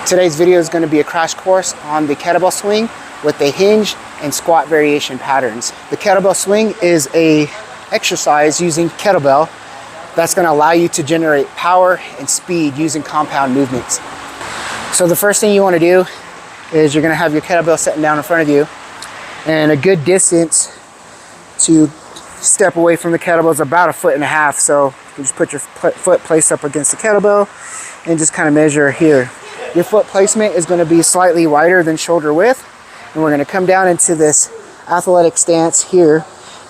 Today's video is going to be a crash course on the kettlebell swing with the hinge and squat variation patterns. The kettlebell swing is a exercise using kettlebell that's going to allow you to generate power and speed using compound movements. So the first thing you want to do is you're going to have your kettlebell sitting down in front of you, and a good distance to step away from the kettlebell is about 1.5 feet. So you just put your foot placed up against the kettlebell and just kind of measure here. Your foot placement is going to be slightly wider than shoulder width, and we're going to come down into this athletic stance here.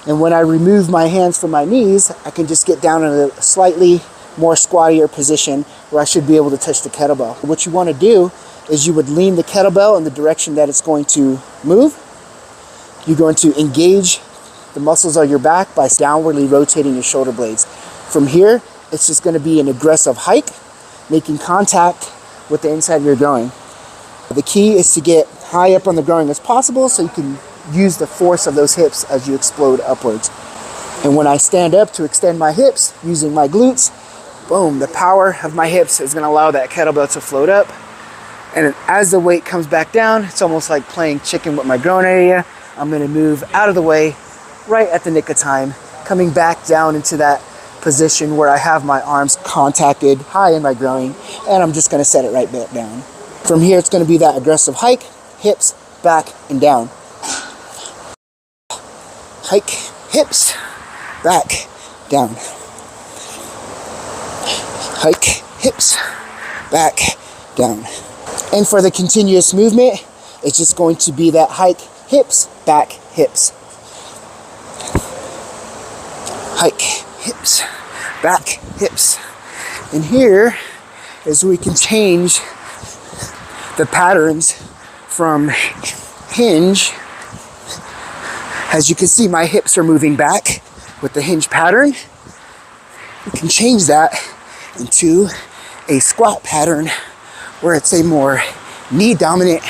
And when I remove my hands from my knees, I can just get down in a slightly more squattier position where I should be able to touch the kettlebell. What you want to do is you would lean the kettlebell in the direction that it's going to move. You're going to engage the muscles of your back by downwardly rotating your shoulder blades. From here, it's just going to be an aggressive hike, making contact with the inside of your groin. The key is to get high up on the groin as possible so you can use the force of those hips as you explode upwards. And when I stand up to extend my hips using my glutes, boom, the power of my hips is going to allow that kettlebell to float up. And as the weight comes back down, it's almost like playing chicken with my groin area. I'm going to move out of the way right at the nick of time, coming back down into that position where I have my arms contacted high in my groin, and I'm just going to set it right back down. From here, it's going to be that aggressive hike, hips, back, and down. Hike, hips, back, down. Hike, hips, back, down. And for the continuous movement, it's just going to be that hike, hips, back, hips. Hike, hips, back, hips. And here is where we can change the patterns from hinge. As you can see, my hips are moving back with the hinge pattern. We can change that into a squat pattern where it's a more knee dominant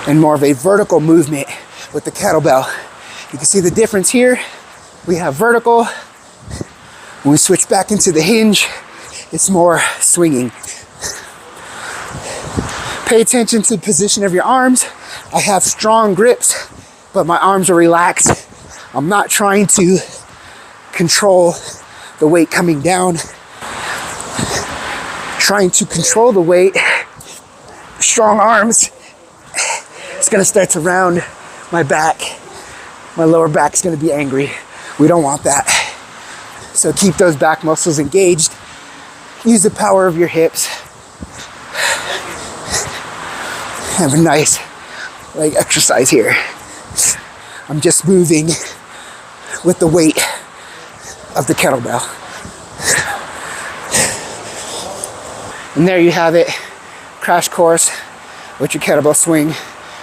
and more of a vertical movement with the kettlebell. You can see the difference here. We have vertical. When we switch back into the hinge, it's more swinging. Pay attention to the position of your arms. I have strong grips, but my arms are relaxed. I'm not trying to control the weight coming down. Trying to control the weight. Strong arms. It's gonna start to round my back. My lower back's gonna be angry. We don't want that. So keep those back muscles engaged. Use the power of your hips. Have a nice leg exercise here. I'm just moving with the weight of the kettlebell. And there you have it. Crash course with your kettlebell swing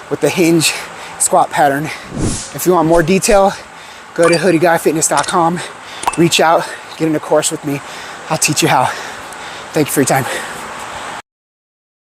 with the hinge squat pattern. If you want more detail, go to hoodieguyfitness.com, reach out, get in a course with me. I'll teach you how. Thank you for your time.